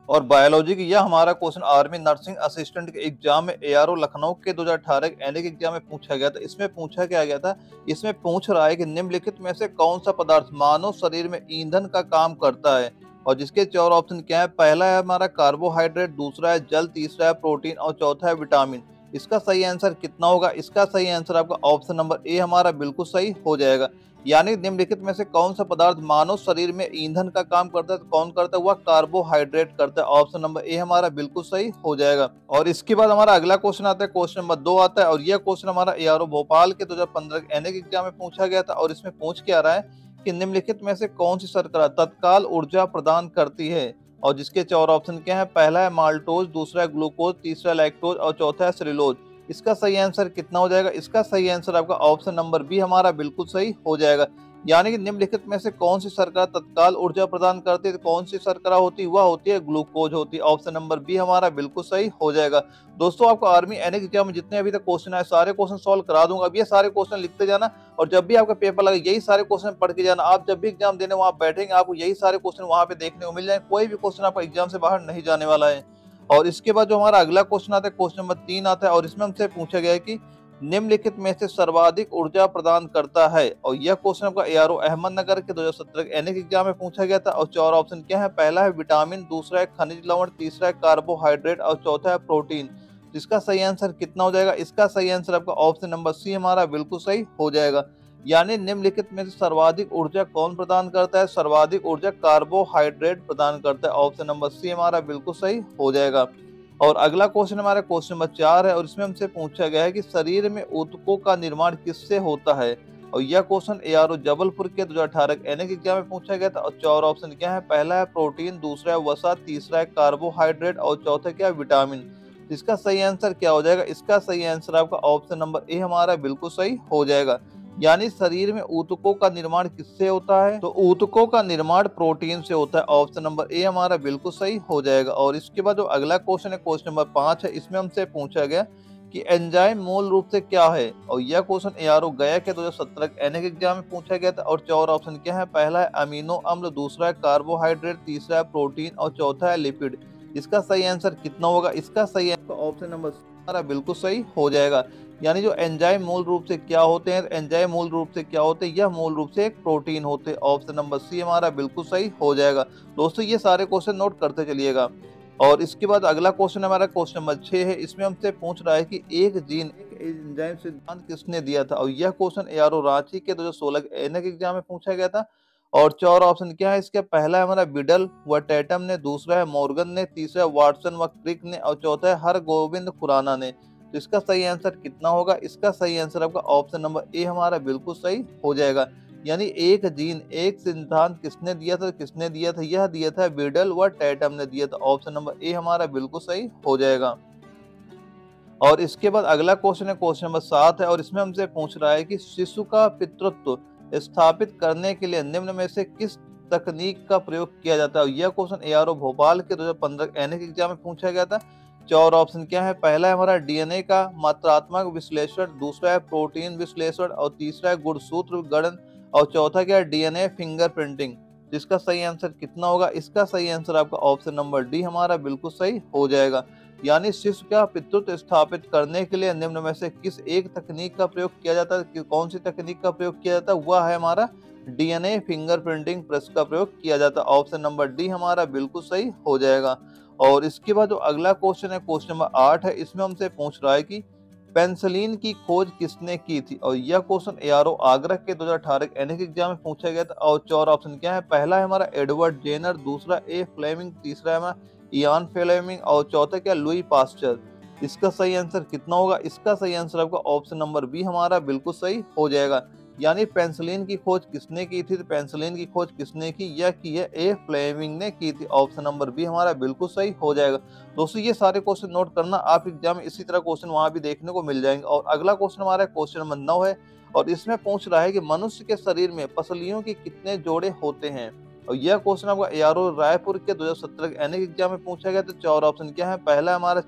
और बायोलॉजी की यह हमारा क्वेश्चन आर्मी नर्सिंग असिस्टेंट के एग्जाम में एआरओ लखनऊ के 2018 के एनए के एग्जाम में पूछा गया था। इसमें पूछा क्या गया था, इसमें पूछ रहा है कि निम्नलिखित में से कौन सा पदार्थ मानव शरीर में ईंधन का काम करता है। और जिसके चार ऑप्शन क्या है, पहला है हमारा कार्बोहाइड्रेट, दूसरा है जल, तीसरा है प्रोटीन और चौथा है विटामिन। इसका सही आंसर कितना होगा? इसका सही आंसर आपका ऑप्शन नंबर ए हमारा बिल्कुल सही हो जाएगा। यानी निम्नलिखित में से कौन सा पदार्थ मानव शरीर में ईंधन का काम करता है, तो कौन करता है? वह कार्बोहाइड्रेट करता है। ऑप्शन नंबर ए हमारा बिल्कुल सही हो जाएगा। और इसके बाद हमारा अगला क्वेश्चन आता है, क्वेश्चन नंबर 2 आता है। और यह क्वेश्चन हमारा एआरओ भोपाल के 2015 के एनए के एग्जाम में पूछा गया था। और इसमें पूछ क्या रहा है कि निम्नलिखित में से कौन सी शर्करा तत्काल ऊर्जा प्रदान करती है। और जिसके चार ऑप्शन क्या है, पहला है माल्टोज, दूसरा है ग्लूकोज, तीसरा लैक्टोज और चौथा है सेलुलोज। इसका सही आंसर कितना हो जाएगा? इसका सही आंसर आपका ऑप्शन नंबर बी हमारा बिल्कुल सही हो जाएगा। यानी कि निम्नलिखित में से कौन सी शर्करा तत्काल ऊर्जा प्रदान करती है, तो कौन सी शर्करा होती है? वह होती है ग्लूकोज होती है। ऑप्शन नंबर बी हमारा बिल्कुल सही हो जाएगा। दोस्तों, आपको आर्मी एनए एग्जाम में जितने अभी तक क्वेश्चन आए सारे क्वेश्चन सॉल्व करा दूंगा। अब ये सारे क्वेश्चन लिखते जाना और जब भी आपका पेपर लगे यही सारे क्वेश्चन पढ़ के जाना। आप जब भी एग्जाम देने वहां बैठेंगे आपको यही सारे क्वेश्चन वहां पे देखने को मिल जाए। कोई भी क्वेश्चन आपका एग्जाम से बाहर नहीं जाने वाला है। और इसके बाद जो हमारा अगला क्वेश्चन आता है, क्वेश्चन नंबर 3 आता है। और इसमें हमसे पूछा गया है कि निम्नलिखित में से सर्वाधिक ऊर्जा प्रदान करता है। और यह क्वेश्चन आपका एआरओ अहमदनगर के 2017 के एनए के एग्जाम में पूछा गया था। और चार ऑप्शन क्या है, पहला है विटामिन, दूसरा है खनिज लवण, तीसरा है कार्बोहाइड्रेट और चौथा है प्रोटीन। इसका सही आंसर कितना हो जाएगा? इसका सही आंसर आपका ऑप्शन नंबर सी हमारा बिल्कुल सही हो जाएगा। यानी निम्नलिखित में से सर्वाधिक ऊर्जा कौन प्रदान करता है? सर्वाधिक ऊर्जा कार्बोहाइड्रेट प्रदान करता है। ऑप्शन नंबर सी हमारा बिल्कुल सही हो जाएगा। और अगला क्वेश्चन हमारा क्वेश्चन नंबर 4 है। और इसमें हमसे पूछा गया है कि शरीर में ऊतकों का निर्माण किससे होता है। और यह क्वेश्चन एआरओ जबलपुर के 2018 एनए के एग्जाम में पूछा गया था। और चार ऑप्शन क्या है, पहला है प्रोटीन, दूसरा है वसा, तीसरा है कार्बोहाइड्रेट और चौथा क्या है विटामिन। इसका सही आंसर क्या हो जाएगा? इसका सही आंसर आपका ऑप्शन नंबर ए हमारा बिल्कुल सही हो जाएगा। यानी शरीर में ऊतकों का निर्माण किससे होता है, तो ऊतकों का निर्माण प्रोटीन से होता है। ऑप्शन नंबर ए हमारा बिल्कुल सही हो जाएगा। और इसके बाद जो अगला क्वेश्चन है, क्वेश्चन नंबर 5 है। इसमें हमसे पूछा गया कि एंजाइम मूल रूप से क्या है। और यह क्वेश्चन एआरओ गया के 2017 एनए के एग्जाम में पूछा गया था। और चार ऑप्शन क्या है, पहला है अमीनो अम्ल, दूसरा है कार्बोहाइड्रेट, तीसरा है प्रोटीन और चौथा है लिपिड। इसका सही आंसर कितना होगा? इसका सही आंसर ऑप्शन नंबर हमारा बिल्कुल सही हो जाएगा। यानी जो एंजाइम मूल रूप से क्या होते हैं, एंजाइम मूल रूप से क्या होते हैं, यह मूल रूप से एक प्रोटीन होते हैं। ऑप्शन नंबर सी हमारा बिल्कुल सही हो जाएगा। दोस्तों, ये सारे क्वेश्चन नोट करते चलिएगा। और इसके बाद अगला क्वेश्चन हमारा क्वेश्चन नंबर 6 है। इसमें हमसे पूछ रहा है कि एक जीन एक एंजाइम सिद्धांत किसने दिया था। और यह क्वेश्चन एआरओ रांची के 2016 के एनए के एग्जाम में पूछा गया था। और चार ऑप्शन क्या है इसके, पहला है हमारा बिडल व टैटम ने, दूसरा है मॉर्गन ने, तीसरा है वाटसन व क्रिक ने और चौथा है हर गोविंद खुराना ने। तो इसका सही आंसर कितना होगा? इसका सही आंसर आपका ऑप्शन नंबर ए हमारा बिल्कुल सही हो जाएगा। यानी एक जीन एक सिद्धांत किसने दिया था, किसने दिया था? यह दिया था बिडल व टैटम ने दिया था। ऑप्शन नंबर ए हमारा बिल्कुल सही हो जाएगा। और इसके बाद अगला क्वेश्चन है क्वेश्चन नंबर 7 है। और इसमें हमसे पूछ रहा है कि शिशु का पितृत्व स्थापित करने के लिए निम्न में से किस तकनीक का प्रयोग किया जाता है। यह क्वेश्चन एआरओ भोपाल के 2015 एनए के एग्जाम में पूछा गया था। चार ऑप्शन क्या है, पहला है हमारा डीएनए का मात्रात्मक विश्लेषण, दूसरा है प्रोटीन विश्लेषण और तीसरा है गुणसूत्र गणन और चौथा क्या है डीएनए फिंगरप्रिंटिंग। जिसका सही आंसर कितना होगा? इसका सही आंसर आपका ऑप्शन नंबर डी हमारा बिल्कुल सही हो जाएगा। यानी शिशु का पितृत्व स्थापित करने के लिए निम्न में से किस एक तकनीक का प्रयोग किया जाता है, कौन सी तकनीक का प्रयोग किया जाता है? वह है हमारा डीएनए फिंगरप्रिंटिंग प्रेस का प्रयोग किया जाता है। ऑप्शन नंबर डी हमारा बिल्कुल सही हो जाएगा। और इसके बाद जो अगला क्वेश्चन है क्वेश्चन नंबर 8 है। इसमें हमसे पूछ रहा है कि पेंसिलिन की खोज किसने की थी। और यह क्वेश्चन एआरओ आगरा के 2018 एनए के एग्जाम में पूछा गया था। और चार ऑप्शन क्या है, पहला है हमारा एडवर्ड जेनर, दूसरा ए फ्लेमिंग, तीसरा है हमारा इयान फ्लेमिंग और चौथा क्या लुई पास्चर। इसका सही आंसर कितना होगा? इसका सही आंसर आपका ऑप्शन नंबर बी हमारा बिल्कुल सही हो जाएगा। यानी पेंसिलिन की खोज किसने की थी, तो पेंसिलिन की खोज किसने की? यह की है ए फ्लेमिंग ने की थी। ऑप्शन नंबर बी हमारा बिल्कुल सही हो जाएगा। दोस्तों, ये सारे क्वेश्चन नोट करना, आप एग्जाम में इसी तरह क्वेश्चन वहां भी देखने को मिल जाएंगे। और अगला क्वेश्चन हमारा क्वेश्चन नंबर 9 है। और इसमें पूछ रहा है कि मनुष्य के शरीर में पसलियों के कितने जोड़े होते हैं। और यह क्वेश्चन आपका एआरओ रायपुर के 2017 एनए के एग्जाम में पूछा गया। तो चार ऑप्शन क्या है, पहला हमारा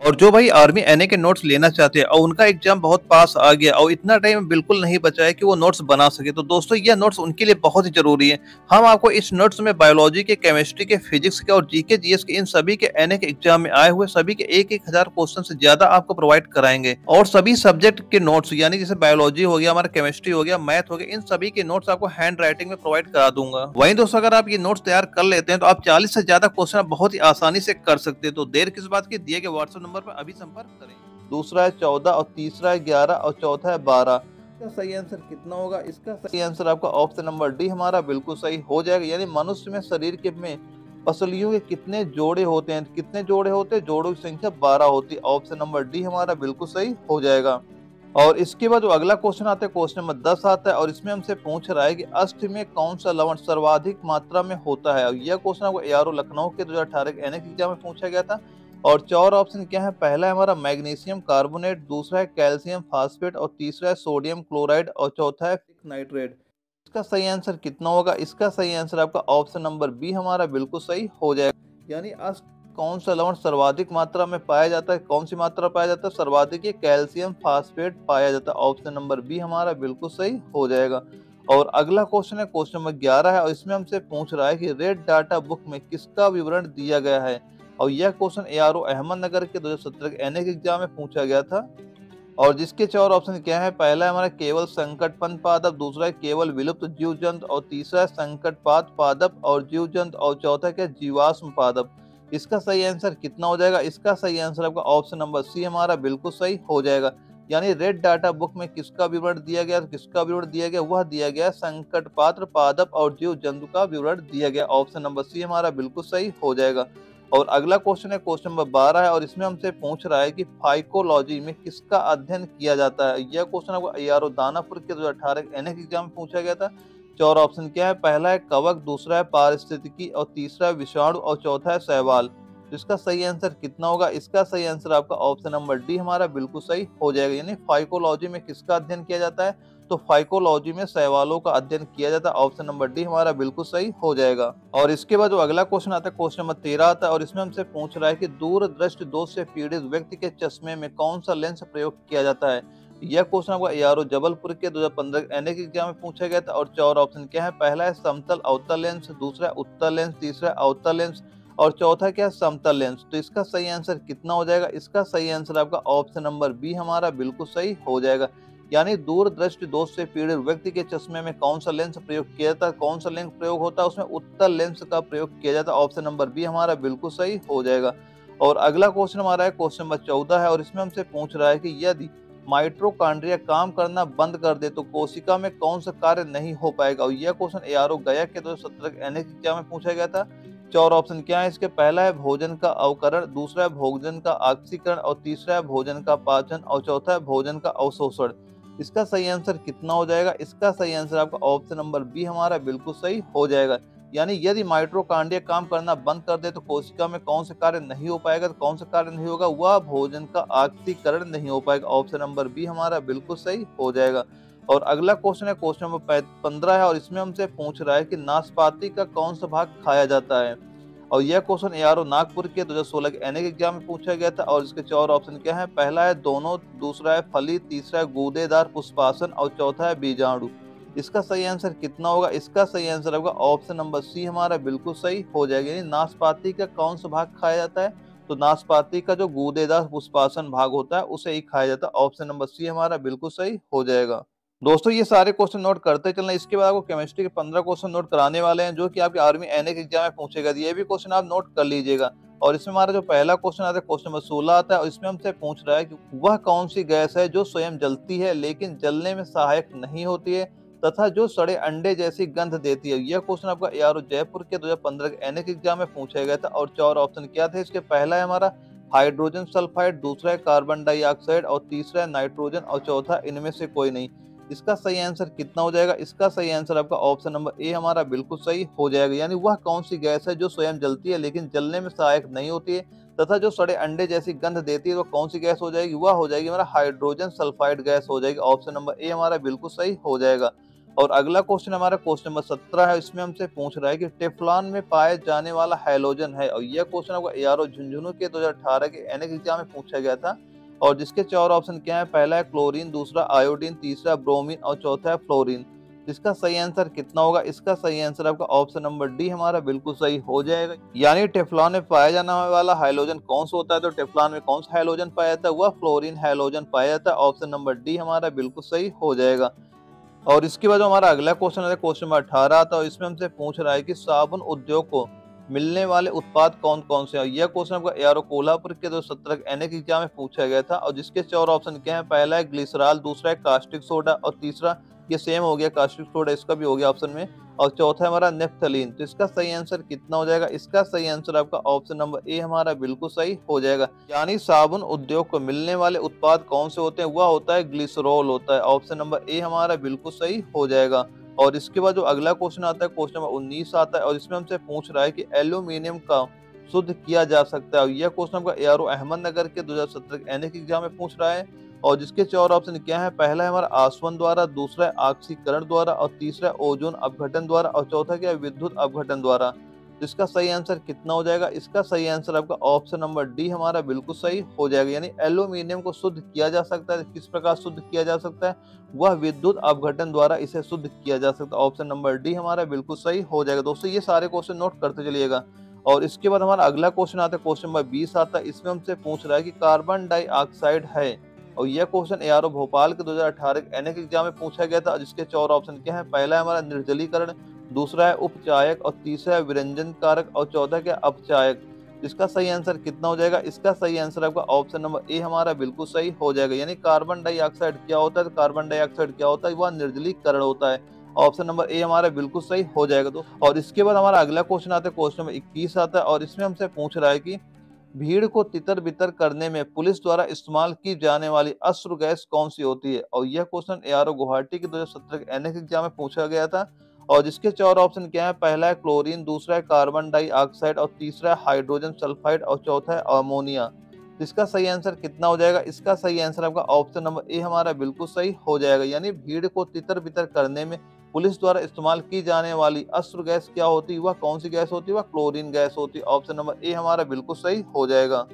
और जो भाई आर्मी एनए के नोट्स लेना चाहते हैं और उनका एग्जाम बहुत पास आ गया और इतना टाइम बिल्कुल नहीं बचा है कि वो नोट्स बना सके, तो दोस्तों यह नोट्स उनके लिए बहुत ही जरूरी है। हम आपको इस नोट्स में बायोलॉजी के, केमिस्ट्री के, फिजिक्स के और जीके जीएस के इन सभी के एनए के एग्जाम में आए हुए सभी के 1,000 क्वेश्चन से ज्यादा आपको प्रोवाइड कराएंगे। और सभी सब्जेक्ट के नोट्स यानी जैसे बायोलॉजी हो गया, हमारा केमिस्ट्री हो गया, मैथ हो गया, इन सभी के नोट्स आपको हैंड राइटिंग में प्रोवाइड करा दूंगा। वहीं दोस्तों अगर आप ये नोट्स तैयार कर लेते हैं तो आप 40 से ज्यादा क्वेश्चन बहुत ही आसानी से कर सकते हैं। तो देर किस बात की, दिए गए व्हाट्सएप नंबर पर अभी संपर्क करें। दूसरा है 14 और तीसरा है 11 और चौथा है 12। इसका सही आंसर कितना होगा? इसका सही आंसर आपका ऑप्शन नंबर डी हमारा बिल्कुल सही हो जाएगा। यानी मनुष्य में शरीर के में पसलियों के कितने जोड़े होते हैं? कितने जोड़े होते हैं? जोड़ों की संख्या 12 होती है। ऑप्शन नंबर डी हमारा बिल्कुल सही हो जाएगा। और इसके बाद जो अगला क्वेश्चन आता है, क्वेश्चन नंबर 10 आता है और इसमें हमसे पूछ रहा है कि अष्ट में कौन सा लवण सर्वाधिक मात्रा में होता है। और यह क्वेश्चन आपको एआरओ लखनऊ के 2018 के एनएक एग्जाम में पूछा गया था। और 4 ऑप्शन क्या है? पहला है हमारा मैग्नीशियम कार्बोनेट, दूसरा है कैल्शियम फास्फेट और तीसरा है सोडियम क्लोराइड और चौथा है नाइट्रेट। इसका सही आंसर कितना होगा? इसका सही आंसर आपका ऑप्शन नंबर बी हमारा बिल्कुल सही हो जाएगा। यानी अष्ट कौन सा लवण सर्वाधिक मात्रा में पाया जाता है? कौन सी मात्रा पाया जाता है? सर्वाधिक ये कैल्शियम फास्फेट पाया जाता है। ऑप्शन नंबर बी हमारा बिल्कुल सही हो जाएगा। और अगला क्वेश्चन है क्वेश्चन नंबर 11 है और इसमें हमसे पूछ रहा है कि रेड डाटा बुक में किसका विवरण दिया गया है। और यह क्वेश्चन एआरओ अहमदनगर के 2017 के एनएक एग्जाम में पूछा गया था। और जिसके 4 ऑप्शन क्या है? पहला है हमारा केवल संकटपन पादप, दूसरा है केवल विलुप्त जीव जंतु और तीसरा है संकटपात पादप और जीव जंतु और चौथा क्या? जीवाश्म पादप। इसका सही आंसर कितना हो जाएगा? इसका सही आंसर आपका ऑप्शन नंबर सी हमारा बिल्कुल सही हो जाएगा। यानी रेड डाटा बुक में किसका विवरण दिया गया? तो किसका विवरण दिया गया? वह दिया गया संकट पात्र पादप और जीव जंतु का विवरण दिया गया। ऑप्शन नंबर सी हमारा बिल्कुल सही हो जाएगा। और अगला क्वेश्चन है क्वेश्चन नंबर 12 है और इसमें हमसे पूछ रहा है कि फाइकोलॉजी में किसका अध्ययन किया जाता है। यह क्वेश्चन आपको एआरओ दानापुर के 2018 एनएक एग्जाम में पूछा गया था। 4 ऑप्शन क्या है? पहला है कवक, दूसरा है पारिस्थितिकी और तीसरा है विषाणु और चौथा है शैवाल। तो इसका सही आंसर कितना होगा? इसका सही आंसर आपका ऑप्शन नंबर डी हमारा बिल्कुल सही हो जाएगा। यानी फाइकोलॉजी में किसका अध्ययन किया जाता है? तो फाइकोलॉजी में शैवालों का अध्ययन किया जाता है। ऑप्शन नंबर डी हमारा बिल्कुल सही हो जाएगा। और इसके बाद जो अगला क्वेश्चन आता है क्वेश्चन नंबर 13 आता है और इसमें हमसे पूछ रहा है कि दूरदृष्टि दोष से पीड़ित व्यक्ति के चश्मे में कौन सा लेंस प्रयोग किया जाता है। यह क्वेश्चन आपको एआरओ जबलपुर के 2015 एनएक एग्जाम में पूछा गया था। और 4 ऑप्शन क्या है? पहला है समतल अवतल लेंस, दूसरा है उत्तल लेंस, तीसरा है अवतल लेंस और चौथा क्या? समतल लेंस। तो इसका सही आंसर कितना हो जाएगा? इसका सही आंसर आपका ऑप्शन नंबर बी हमारा बिल्कुल सही हो जाएगा। यानी दूरदृष्टि दोष से पीड़ित व्यक्ति के चश्मे में कौन सा लेंस प्रयोग किया जाता है? कौन सा लेंस प्रयोग होता है? उसमें उत्तल लेंस का प्रयोग किया जाता है। ऑप्शन नंबर बी हमारा बिल्कुल सही हो जाएगा। और अगला क्वेश्चन हमारा है क्वेश्चन नंबर 14 है और इसमें हमसे पूछ रहा है कि यदि माइटोकॉन्ड्रिया काम करना बंद कर दे तो कोशिका में कौन सा कार्य नहीं हो पाएगा। और यह क्वेश्चन एआरओ गया के 2017 एनएक एग्जाम में पूछा गया था। 4 ऑप्शन क्या है इसके? पहला है भोजन का अवकरण, दूसरा है भोजन का ऑक्सीकरण और तीसरा है भोजन का पाचन और चौथा है भोजन का अवशोषण। इसका सही आंसर कितना हो जाएगा? इसका सही आंसर आपका ऑप्शन नंबर बी हमारा बिल्कुल सही हो जाएगा। यानी यदि माइटोकॉन्ड्रिया काम करना बंद कर दे तो कोशिका में कौन सा कार्य नहीं हो पाएगा? तो कौन सा कार्य नहीं होगा? वह भोजन का ऑक्सीकरण नहीं हो पाएगा। ऑप्शन नंबर बी हमारा बिल्कुल सही हो जाएगा। और अगला क्वेश्चन है क्वेश्चन नंबर 15 है और इसमें हमसे पूछ रहा है कि नाशपाती का कौन सा भाग खाया जाता है। और यह क्वेश्चन एआरओ नागपुर के 2016 के एनएक एग्जाम में पूछा गया था। और इसके 4 ऑप्शन क्या है? पहला है दोनों, दूसरा है फली, तीसरा है गूदेदार पुष्पासन और चौथा है बीजाणु। इसका सही आंसर कितना होगा? इसका सही आंसर होगा ऑप्शन नंबर सी हमारा बिल्कुल सही हो जाएगा। यानी नाशपाती का कौन सा भाग खाया जाता है? तो नाशपाती का जो गूदेदार पुष्पासन भाग होता है उसे ही खाया जाता है। ऑप्शन नंबर सी हमारा बिल्कुल सही हो जाएगा। दोस्तों ये सारे क्वेश्चन नोट करते चलना। इसके बाद आपको केमिस्ट्री के 15 क्वेश्चन नोट कराने वाले हैं जो कि आपके आर्मी एनएक एग्जाम में पूछेगा। ये भी क्वेश्चन आप नोट कर लीजिएगा। और इसमें हमारा जो पहला क्वेश्चन आता है क्वेश्चन नंबर 16 आता है और इसमें हमसे पूछ रहा है कि वह कौन सी गैस है जो स्वयं जलती है लेकिन जलने में सहायक नहीं होती है तथा जो सड़े अंडे जैसी गंध देती है। यह क्वेश्चन आपका एआरओ जयपुर के 2015 के एनएक एग्जाम में पूछा गया था। और 4 ऑप्शन क्या थे इसके? पहला है हमारा हाइड्रोजन सल्फाइड, दूसरा है कार्बन डाइऑक्साइड और तीसरा है नाइट्रोजन और चौथा इनमें से कोई नहीं। इसका सही आंसर कितना हो जाएगा? इसका सही आंसर आपका ऑप्शन नंबर ए हमारा बिल्कुल सही हो जाएगा। यानी वह कौन सी गैस है जो स्वयं जलती है लेकिन जलने में सहायक नहीं होती है तथा जो सड़े अंडे जैसी गंध देती है वो कौन सी गैस हो जाएगी? वह हो जाएगी हमारा हाइड्रोजन सल्फाइड गैस हो जाएगी। ऑप्शन नंबर ए हमारा बिल्कुल सही हो जाएगा। और अगला क्वेश्चन हमारा क्वेश्चन नंबर 17 है, इसमें हमसे पूछ रहा है कि टेफ्लॉन में पाए जाने वाला हैलोजन है। और यह क्वेश्चन आपको एआरओ झुंझुनू के 2018 के एनएक एग्जाम में पूछा गया था। और जिसके 4 ऑप्शन क्या है, पहला है क्लोरीन, दूसरा आयोडीन, तीसरा ब्रोमीन और चौथा है फ्लोरीन। इसका सही आंसर कितना होगा? इसका सही आंसर आपका ऑप्शन नंबर डी हमारा बिल्कुल सही हो जाएगा। यानी टेफ्लॉन में पाया जाने वाला हाइलोजन कौन सा होता है? तो टेफ्लॉन में कौन सा हाइलोजन पाया जाता है? वह फ्लोरीन हाइलोजन पाया जाता है। ऑप्शन नंबर डी हमारा बिल्कुल सही हो जाएगा। और इसके बाद हमारा अगला क्वेश्चन है क्वेश्चन नंबर 18 आता है। इसमें हमसे पूछ रहा है कि साबुन उद्योग को मिलने वाले उत्पाद कौन कौन से हैं। यह क्वेश्चन आपका एआरओ कोल्हापुर के 2017 एनएक एग्जाम में पूछा गया था। और जिसके 4 ऑप्शन क्या है, पहला है ग्लिसरॉल, दूसरा है कास्टिक सोडा और तीसरा ये सेम हो गया कास्टिक सोडा, इसका भी हो गया ऑप्शन में, और चौथा है हमारा नेफ्थलीन। तो इसका सही आंसर कितना हो जाएगा? इसका सही आंसर आपका ऑप्शन नंबर ए हमारा बिल्कुल सही हो जाएगा। यानी साबुन उद्योग को मिलने वाले उत्पाद कौन से होते हैं? वह होता है ग्लिसरॉल होता है। ऑप्शन नंबर ए हमारा बिल्कुल सही हो जाएगा। और इसके बाद जो अगला क्वेश्चन आता है क्वेश्चन नंबर 19 आता है। और इसमें हमसे पूछ रहा है कि एल्यूमिनियम का शुद्ध किया जा सकता है। और यह क्वेश्चन आपका एआरओ अहमदनगर के 2017 एनएक एग्जाम में पूछ रहा है। और जिसके 4 ऑप्शन क्या है, पहला है हमारा आसवन द्वारा, दूसरा है ऑक्सीकरण द्वारा और तीसरा है ओजोन अपघटन द्वारा और चौथा क्या है, विद्युत अपघटन द्वारा। इसका सही आंसर कितना हो जाएगा? इसका सही आंसर आपका ऑप्शन नंबर डी हमारा बिल्कुल सही हो जाएगा। यानी एल्यूमिनियम को शुद्ध किया जा सकता है। किस प्रकार शुद्ध किया जा सकता है? वह विद्युत अपघटन द्वारा इसे शुद्ध किया जा सकता है। ऑप्शन नंबर डी हमारा बिल्कुल सही हो जाएगा। दोस्तों ये सारे क्वेश्चन नोट करते चलिएगा। और इसके बाद हमारा अगला क्वेश्चन आता है क्वेश्चन नंबर 20 आता है। इसमें हमसे पूछ रहा है कि कार्बन डाइऑक्साइड है। और यह क्वेश्चन एआरओ भोपाल के 2018 एनएक एग्जाम में पूछा गया था। जिसके 4 ऑप्शन क्या है, पहला है हमारा निर्जलीकरण, दूसरा है उपचायक और तीसरा है विरंजन कारक और चौथा क्या अपचायक। इसका सही आंसर कितना हो जाएगा? इसका सही आंसर आपका ऑप्शन नंबर ए हमारा बिल्कुल सही हो जाएगा। यानी कार्बन डाइऑक्साइड क्या होता है? तो कार्बन डाइऑक्साइड क्या होता है? वह निर्जलीकरण होता है। ऑप्शन नंबर ए हमारा बिल्कुल सही हो जाएगा। तो और इसके बाद हमारा अगला क्वेश्चन आता है क्वेश्चन नंबर 21 आता है। और इसमें हमसे पूछ रहा है कि भीड़ को तितर बितर करने में पुलिस द्वारा इस्तेमाल की जाने वाली अश्रु गैस कौन सी होती है? और यह क्वेश्चन एआरओ गुवाहाटी के 2017 एनएक एग्जाम में पूछा गया था। और जिसके 4 ऑप्शन क्या है, पहला है क्लोरीन, दूसरा है कार्बन डाइऑक्साइड और तीसरा है हाइड्रोजन सल्फाइड और चौथा है अमोनिया। इसका सही आंसर कितना हो जाएगा? इसका सही आंसर आपका ऑप्शन नंबर ए हमारा बिल्कुल सही हो जाएगा। यानी भीड़ को तितर बितर करने में पुलिस द्वारा इस्तेमाल की जाने वाली अश्रु गैस क्या होती है? वह कौन सी गैस होती है? वह क्लोरीन गैस होती है। ऑप्शन नंबर ए हमारा बिल्कुल सही हो जाएगा।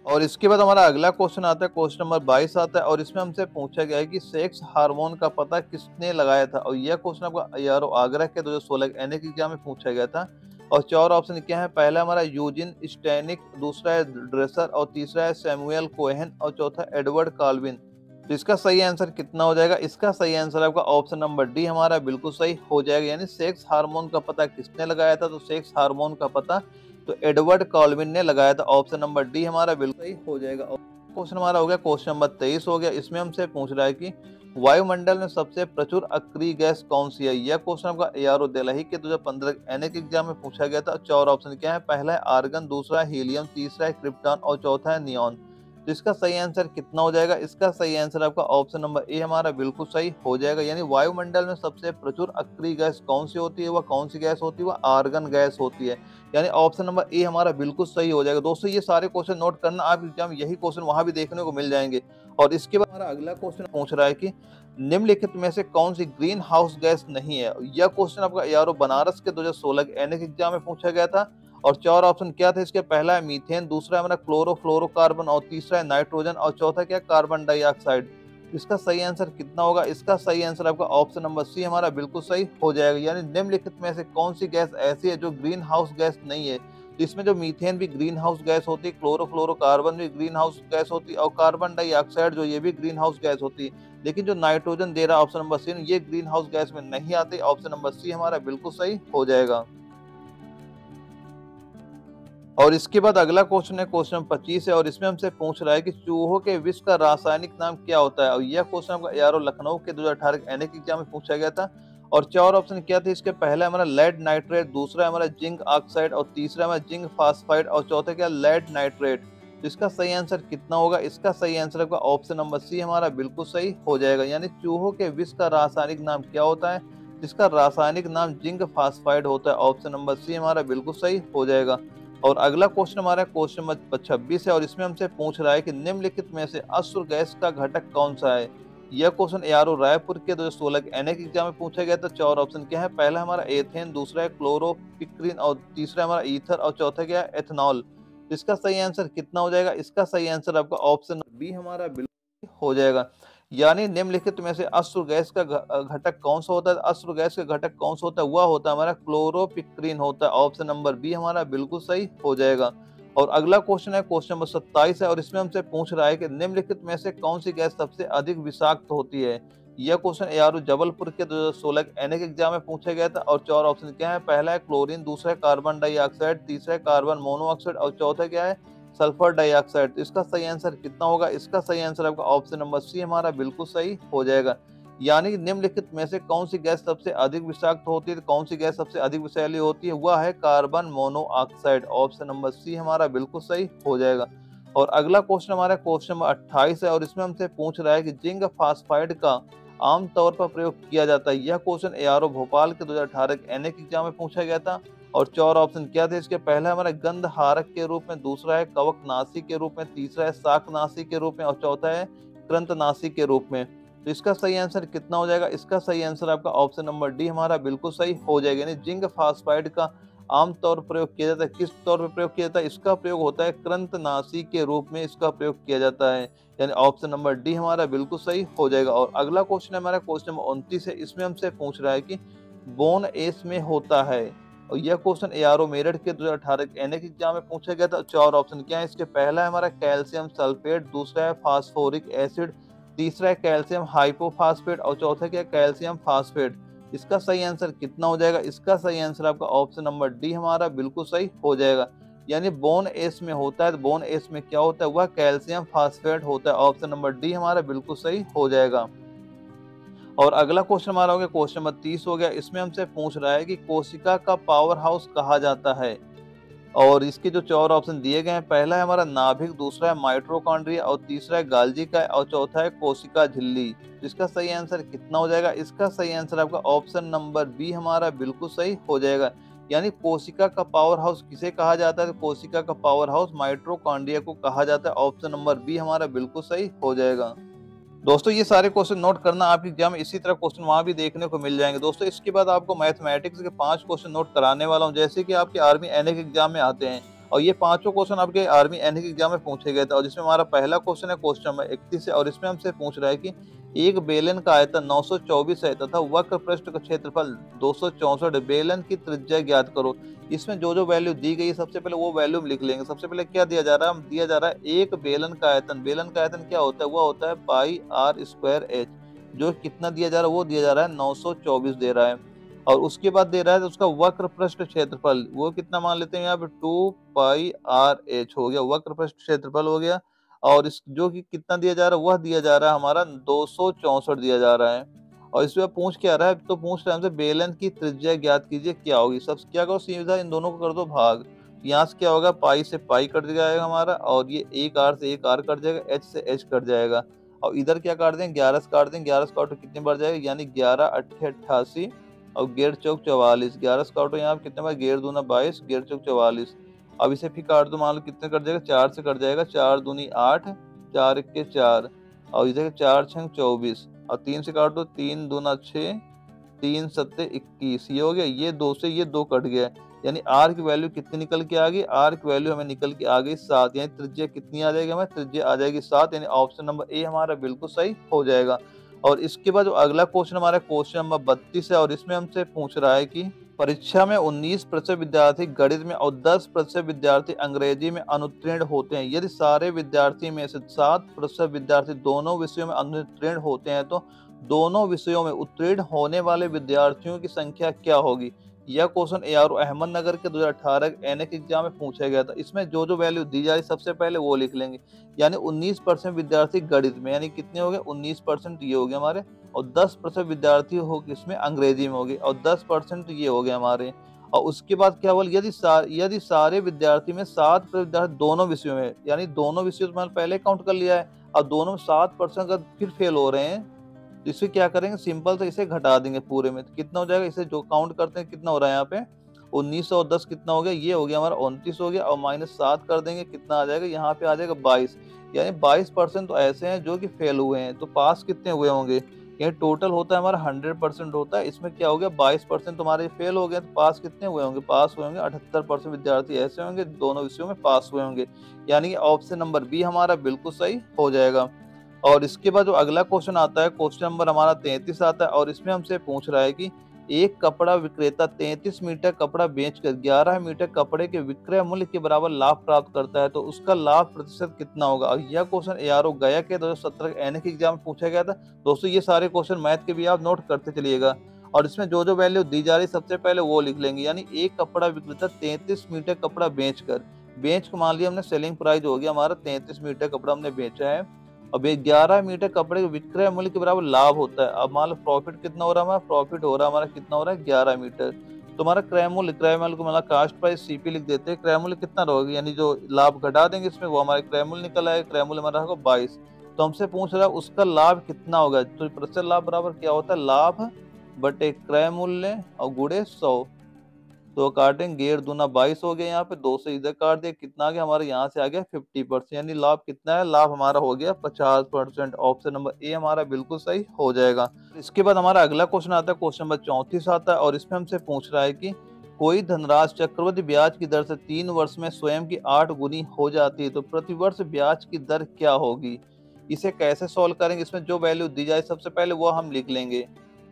और इसके बाद हमारा अगला क्वेश्चन आता है क्वेश्चन नंबर 22 आता है। और इसमें हमसे पूछा गया है कि सेक्स हार्मोन का पता किसने लगाया था? और यह क्वेश्चन आपका एआरओ आगरा के 2016 एनएक एग्जाम में पूछा गया था। और 4 ऑप्शन क्या है, पहला हमारा यूजिन स्टैनिक, दूसरा है ड्रेसर और तीसरा है सैमुअल कोहेन और चौथा एडवर्ड कार्विन। तो इसका सही आंसर कितना हो जाएगा? इसका सही आंसर आपका ऑप्शन नंबर डी हमारा बिल्कुल सही हो जाएगा। यानी सेक्स हार्मोन का पता किसने लगाया था? तो सेक्स हार्मोन का पता तो एडवर्ड कॉल्विन ने लगाया था। ऑप्शन नंबर डी हमारा बिल्कुल सही हो जाएगा। क्वेश्चन हमारा हो गया क्वेश्चन नंबर 23 हो गया। इसमें हमसे पूछ रहा है कि वायुमंडल में सबसे प्रचुर अक्रिय गैस कौन सी है? यह क्वेश्चन आपका एआरओ दिल्ली के 2015 एनएक एग्जाम में पूछा गया था। 4 ऑप्शन क्या है, पहला है आर्गन, दूसरा है हीलियम, तीसरा है क्रिप्टॉन और चौथा है नियॉन। तो इसका सही आंसर कितना हो जाएगा? इसका सही आंसर आपका ऑप्शन नंबर ए हमारा बिल्कुल सही हो जाएगा। यानी वायुमंडल में सबसे प्रचुर अक्रिय गैस कौन सी होती है? वह कौन सी गैस होती है? वह आर्गन गैस होती है। यानी ऑप्शन नंबर ए हमारा बिल्कुल सही हो जाएगा। दोस्तों ये सारे क्वेश्चन नोट करना, आप एग्जाम यही क्वेश्चन वहां भी देखने को मिल जाएंगे। और इसके बाद हमारा अगला क्वेश्चन पूछ रहा है कि निम्नलिखित में से कौन सी ग्रीन हाउस गैस नहीं है? यह क्वेश्चन आपका एआरओ बनारस के 2016 एनएक एग्जाम में पूछा गया था। और 4 ऑप्शन क्या थे इसके, पहला है मीथेन, दूसरा है हमारा क्लोरोफ्लोरोकार्बन और तीसरा है नाइट्रोजन और चौथा क्या, कार्बन डाइऑक्साइड। इसका सही आंसर कितना होगा? इसका सही आंसर आपका ऑप्शन नंबर सी हमारा बिल्कुल सही हो जाएगा। यानी निम्नलिखित में से कौन सी गैस ऐसी है जो ग्रीन हाउस गैस नहीं है? इसमें जो मीथेन भी ग्रीन हाउस गैस होती है, क्लोरोफ्लोरोकार्बन भी ग्रीन हाउस गैस होती है और कार्बन डाइऑक्साइड जो ये भी ग्रीन हाउस गैस होती है। लेकिन जो नाइट्रोजन दे रहा ऑप्शन नंबर सी, ये ग्रीन हाउस गैस में नहीं आती। ऑप्शन नंबर सी हमारा बिल्कुल सही हो जाएगा। और इसके बाद अगला क्वेश्चन है क्वेश्चन नंबर 25 है। और इसमें हमसे पूछ रहा है कि चूहों के विष का रासायनिक नाम क्या होता है? और यह क्वेश्चन आपका एआरओ लखनऊ के 2018 एनएक एग्जाम में पूछा गया था। और 4 ऑप्शन क्या थे इसके, पहला हमारा लेड नाइट्रेट, दूसरा हमारा जिंक ऑक्साइड और तीसरा हमारा जिंक फास्फाइड और चौथा क्या, लेड नाइट्रेट। तो इसका सही आंसर कितना होगा? इसका सही आंसर आपका ऑप्शन नंबर सी हमारा बिल्कुल सही हो जाएगा। यानी चूहों के विष का रासायनिक नाम क्या होता है? जिसका रासायनिक नाम जिंक फास्फाइड होता है। ऑप्शन नंबर सी हमारा बिल्कुल सही हो जाएगा। और अगला क्वेश्चन हमारा क्वेश्चन नंबर 26 है। और इसमें हमसे पूछ रहा है कि निम्नलिखित में से अश्रु गैस का घटक कौन सा है? यह क्वेश्चन एआरओ रायपुर के 2016 के एनए के एग्जाम में पूछा गया था। 4 ऑप्शन क्या है, पहला हमारा एथेन, दूसरा है क्लोरोपिक्रिन और तीसरा हमारा ईथर और चौथा क्या है एथेनॉल। इसका सही आंसर कितना हो जाएगा, इसका सही आंसर आपका ऑप्शन बी हमारा बिल्कुल हो जाएगा। यानी निम्नलिखित में से अश्रु गैस का घटक कौन सा होता है, अश्रु गैस का घटक कौन सा होता है, वह होता है हमारा क्लोरोपिक्रिन होता है। ऑप्शन नंबर बी हमारा बिल्कुल सही हो जाएगा। और अगला क्वेश्चन है क्वेश्चन नंबर 27 है और इसमें हमसे पूछ रहा है कि निम्नलिखित में से कौन सी गैस सबसे अधिक विषाक्त होती है। यह क्वेश्चन एआरओ जबलपुर के 2016 एनए के एग्जाम में पूछा गया था। और 4 ऑप्शन क्या है, पहला है क्लोरीन, दूसरा है कार्बन डाइऑक्साइड, तीसरा है कार्बन मोनोऑक्साइड और चौथा क्या है सल्फर डाइऑक्साइड। इसका सही आंसर कितना होगा, इसका सही आंसर आपका ऑप्शन नंबर सी हमारा बिल्कुल सही हो जाएगा। यानी निम्नलिखित में से कौन सी गैस सबसे अधिक विषाक्त होती है, कौन सी गैस सबसे अधिक विषैली होती है, वह है carbon monoxide. Option number C हमारा बिल्कुल सही हो जाएगा। और अगला क्वेश्चन हमारा क्वेश्चन नंबर 28 है और इसमें हमसे पूछ रहा है कि जिंक फास्फाइड का आमतौर पर प्रयोग किया जाता है। यह क्वेश्चन एआरओ भोपाल के 2018 के एनए के एग्जाम में पूछा गया था। और 4 ऑप्शन क्या थे इसके, पहला हमारा गंधहारक के रूप में, दूसरा है कवकनाशी के रूप में, तीसरा है शाकनाशी के रूप में और चौथा है कृंतनाशी के रूप में। तो इसका सही आंसर कितना हो जाएगा, इसका सही आंसर आपका ऑप्शन नंबर डी हमारा बिल्कुल सही हो जाएगा। यानी जिंक फास्फाइड का आमतौर पर प्रयोग किया जाता है, किस तौर पर प्रयोग किया जाता है, इसका प्रयोग होता है कृंतनाशी के रूप में इसका प्रयोग किया जाता है। यानी ऑप्शन नंबर डी हमारा बिल्कुल सही हो जाएगा। और अगला क्वेश्चन है हमारा क्वेश्चन नंबर 29 है, इसमें हमसे पूछ रहा है कि बोन एस में होता है। और यह क्वेश्चन एआरओ मेरठ के 2018 के एनए के एग्जाम में पूछा गया था। 4 ऑप्शन क्या है इसके, पहला है हमारा कैल्शियम सल्फेट, दूसरा है फास्फोरिक एसिड, तीसरा है कैल्शियम हाइपोफास्फेट और चौथा क्या है कैल्शियम फास्फेट। इसका सही आंसर कितना हो जाएगा, इसका सही आंसर आपका ऑप्शन नंबर डी हमारा बिल्कुल सही हो जाएगा। यानी बोन एस में होता है, तो बोन एस में क्या होता है, वह कैल्शियम फास्फेट होता है। ऑप्शन नंबर डी हमारा बिल्कुल सही हो जाएगा। और अगला क्वेश्चन हमारा हो गया क्वेश्चन नंबर 30 हो गया। इसमें हमसे पूछ रहा है कि कोशिका का पावर हाउस कहा जाता है। और इसके जो 4 ऑप्शन दिए गए हैं, पहला है हमारा नाभिक, दूसरा है माइटोकॉन्ड्रिया और तीसरा है गाल्जी का और चौथा है कोशिका झिल्ली। तो इसका सही आंसर कितना हो जाएगा, इसका सही आंसर आपका ऑप्शन नंबर बी हमारा बिल्कुल सही हो जाएगा। यानी कोशिका का पावर हाउस किसे कहा जाता है, तो कोशिका का पावर हाउस माइटोकॉन्ड्रिया को कहा जाता है। ऑप्शन नंबर बी हमारा बिल्कुल सही हो जाएगा। दोस्तों ये सारे क्वेश्चन नोट करना, आपके एग्जाम में इसी तरह क्वेश्चन वहां भी देखने को मिल जाएंगे। दोस्तों इसके बाद आपको मैथमेटिक्स के 5 क्वेश्चन नोट कराने वाला हूं, जैसे कि आपके आर्मी एनए के एग्जाम में आते हैं। और ये पांचों क्वेश्चन आपके आर्मी एनए के एग्जाम में पूछे गए थे। और जिसमें हमारा पहला क्वेश्चन है क्वेश्चन नंबर 31 है और इसमें हमसे पूछ रहा है कि एक बेलन का आयतन 924 है तथा वक्र पृष्ठ का क्षेत्रफल 264, बेलन की त्रिज्या ज्ञात करो। इसमें जो जो वैल्यू दी गई है सबसे पहले वो वैल्यू लिख लेंगे। सबसे पहले क्या दिया जा रहा है, दिया जा रहा है एक बेलन का आयतन। बेलन का आयतन क्या होता है, वो होता है पाई आर स्क्वायर एच। जो कितना दिया जा रहा है, वो दिया जा रहा है 924 दे रहा है। और उसके बाद दे रहा है तो उसका वक्र पृष्ठ क्षेत्रफल, वो कितना मान लेते हैं यहाँ पे 2 पाई आर एच हो गया, वक्र पृष्ठ क्षेत्रफल हो गया। और इस जो कि कितना दिया जा रहा है, वह दिया जा रहा है हमारा 264 दिया जा रहा है। और इसमें पूछ क्या रहा है, तो पूछ रहा है हमसे बेलन की त्रिज्या ज्ञात कीजिए क्या होगी। सब क्या करो, सीधा इन दोनों को कर दो भाग। यहाँ से क्या होगा, पाई से पाई कट जाएगा हमारा, और ये एक आर से एक आर कट जाएगा, एच से एच कट जाएगा। और इधर क्या काट देंगे, 11 से काट देंगे, 11 से काटो कितने बार जाएगा, यानी 11 अट्ठे 88 और गेर चौक 44। 11 से काटो यहाँ कितने बार, गेर दूना 22, गेर चौक 44। अब इसे फिर काट दो, मान लो कितने कट जाएगा, 4 से कट जाएगा, 4 दूनी 8, 4 इक्के 4 और इधर 4 छंग 24 और 3 से काट दो, 3 दूना 6, 3 सत्ते 21। ये हो गया, ये 2 से ये 2 कट गया। यानी आर की वैल्यू कितनी निकल के आ गई, आर की वैल्यू हमें निकल के आ गई 7। यानी त्रिज्या कितनी आ जाएगी, हमें त्रिज्या आ जाएगी 7। यानी ऑप्शन नंबर ए हमारा बिल्कुल सही हो जाएगा। और इसके बाद जो अगला क्वेश्चन हमारा क्वेश्चन नंबर 32 है और इसमें हमसे पूछ रहा है कि परीक्षा में 19% विद्यार्थी गणित में और 10% विद्यार्थी अंग्रेजी में अनुत्तीर्ण होते हैं। यदि सारे विद्यार्थी में से 7% विद्यार्थी दोनों विषयों में अनुत्तीर्ण होते हैं तो दोनों विषयों में उत्तीर्ण होने वाले विद्यार्थियों की संख्या क्या होगी। यह क्वेश्चन एआरओ अहमदनगर के 2018 एनए के एग्जाम में पूछा गया था। इसमें जो जो वैल्यू दी जा रही सबसे पहले वो लिख लेंगे। यानी 19% विद्यार्थी गणित में, यानी कितने हो गए 19% ये हो गए हमारे, और 10% विद्यार्थी हो इसमें अंग्रेजी में हो गए, और 10% ये हो गए हमारे। और उसके बाद क्या बोल, यदि सारे विद्यार्थी में 7% विद्यार्थी दोनों विषयों में, यानी दोनों विषयों में पहले काउंट कर लिया है, और दोनों में 7% अगर फिर फेल हो रहे हैं तो इसे क्या करेंगे, सिंपल से इसे घटा देंगे पूरे में। तो कितना हो जाएगा, इसे जो काउंट करते हैं कितना हो रहा है यहाँ पे 1910 कितना हो गया, ये हो गया हमारा 29 हो गया, और -7 कर देंगे कितना आ जाएगा, यहाँ पे आ जाएगा 22। यानी 22% तो ऐसे हैं जो कि फेल हुए हैं। तो पास कितने हुए होंगे, ये टोटल होता है हमारा 100% होता है, इसमें क्या हो गया 22% तुम्हारे फेल हो गए, तो पास कितने हुए होंगे, पास हुए होंगे 78% विद्यार्थी ऐसे होंगे दोनों विषयों में पास हुए होंगे। यानी कि ऑप्शन नंबर बी हमारा बिल्कुल सही हो जाएगा। और इसके बाद जो अगला क्वेश्चन आता है, क्वेश्चन नंबर हमारा 33 आता है, और इसमें हमसे पूछ रहा है कि एक कपड़ा विक्रेता 33 मीटर कपड़ा बेचकर 11 मीटर कपड़े के विक्रय मूल्य के बराबर लाभ प्राप्त करता है, तो उसका लाभ प्रतिशत कितना होगा। और यह क्वेश्चन एआरओ गया के 2017 के एनए के एग्जाम में पूछा गया था। दोस्तों ये सारे क्वेश्चन मैथ के भी आप नोट करते चलिएगा, और इसमें जो जो वैल्यू दी जा रही सबसे पहले वो लिख लेंगे। यानी एक कपड़ा विक्रेता 33 मीटर कपड़ा बेच को मान लिया हमने, सेलिंग प्राइस हो गया हमारा 33 मीटर कपड़ा हमने बेचा है। अब ये 11 मीटर कपड़े के विक्रय मूल्य के बराबर लाभ होता है। अब मान लो प्रॉफिट कितना हो रहा है हमारा, प्रॉफिट हो रहा है हमारा कितना हो रहा है 11 मीटर। तो हमारा क्रय मूल्य को मतलब कास्ट प्राइस सीपी लिख देते हैं, क्रय मूल्य कितना रहेगा, यानी जो लाभ घटा देंगे इसमें वो हमारे क्रय मूल्य निकल आएगा, क्रय मूल्य हमारा होगा 22। तो हमसे पूछ रहा है उसका लाभ कितना होगा, तो प्रतिशत लाभ बराबर क्या होता है, लाभ बटे क्रय मूल्य और गुणे 100। तो काटेंगे, गेर दूना 22 हो गया, यहाँ पे 2 से इधर काट दिया, कितना आ गया हमारे यहाँ से आ गया 50%। यानी लाभ कितना है, लाभ हमारा हो गया 50%। ऑप्शन नंबर ए हमारा बिल्कुल सही हो जाएगा। इसके बाद हमारा अगला क्वेश्चन आता है, क्वेश्चन नंबर 34 आता है, और इसमें हमसे पूछ रहा है कि कोई धनराशि चक्रवृद्धि ब्याज की दर से 3 वर्ष में स्वयं की 8 गुनी हो जाती है, तो प्रतिवर्ष ब्याज की दर क्या होगी। इसे कैसे सॉल्व करेंगे, इसमें जो वैल्यू दी जाए सबसे पहले वो हम लिख लेंगे।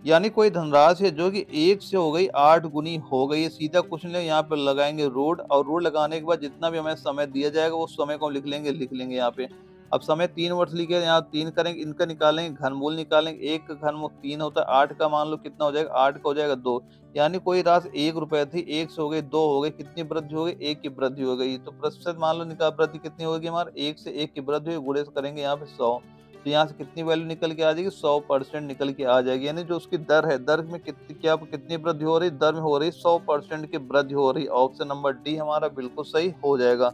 यानी कोई धनराशि है जो कि 1 से हो गई 8 गुनी हो गई है, सीधा कुछ नहीं, यहाँ पे लगाएंगे रूट, और रूट लगाने के बाद जितना भी हमें समय दिया जाएगा उस समय को लिख लेंगे यहाँ पे। अब समय 3 वर्ष लिखे, यहाँ 3 करेंगे, इनका निकालेंगे घनमूल निकालेंगे, 1 का घनमूल 3 होता है, 8 का मान लो कितना हो जाएगा, 8 का हो जाएगा 2। यानी कोई राशि 1 रुपए थी, 1 से हो गई 2 हो गई, कितनी वृद्धि हो गई, 1 की वृद्धि हो गई। तो प्रतिशत मान लो निकाल, वृद्धि कितनी होगी हमारा, 1 से 1 की वृद्धि हुई, गुणे करेंगे यहाँ पे 100। तो यहाँ से कितनी वैल्यू निकल के आ जाएगी, 100% निकल के आ जाएगी। यानी जो उसकी दर है, दर में कितनी वृद्धि हो रही, दर में हो रही 100% की वृद्धि हो रही। ऑप्शन नंबर डी हमारा बिल्कुल सही हो जाएगा।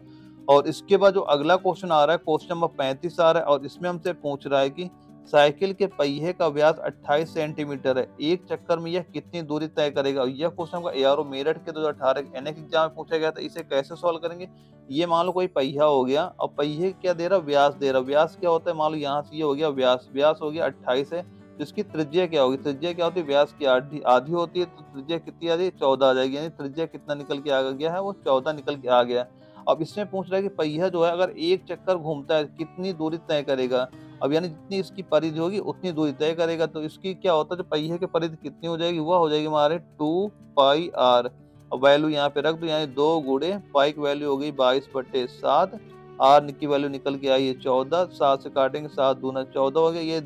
और इसके बाद जो अगला क्वेश्चन आ रहा है, क्वेश्चन नंबर 35 आ रहा है, और इसमें हमसे पूछ रहा है कि साइकिल के पहिए का व्यास 28 सेंटीमीटर है, एक चक्कर में यह कितनी दूरी तय करेगा। यह क्वेश्चन का एआरओ मेरठ के 2018 के एनए के एग्जाम में पूछा गया था। इसे कैसे सॉल्व करेंगे, ये मान लो कोई पहिया हो गया, और पहिए क्या दे रहा, व्यास दे रहा। व्यास क्या होता है, मान लो यहाँ से ये हो गया व्यास, व्यास हो गया 28 है, तो इसकी त्रिज्या क्या होगी, त्रिज्या क्या होती है, व्यास की आधी होती है, तो त्रिज्या कितनी आ जाएगी, 14 आ जाएगी। यानी त्रिज्या कितना निकल के आ गया है, वो 14 निकल के आ गया। अब इसमें पूछ रहा है कि पहिया जो है अगर एक चक्कर घूमता है कितनी दूरी तय करेगा। अब यानी जितनी इसकी परिधि होगी उतनी दूरी तय करेगा। तो इसकी क्या होता है, जो पहिए की परिधि कितनी हो जाएगी, वह हो जाएगी हमारे 2πr। अब वैल्यू यहाँ पे रख दो, यानी 2 गुणे पाई की वैल्यू हो गई 22/7, आर की वैल्यू निकल के आई है 14, 7 से काटेंगे 7 दूना 14 हो गया, ये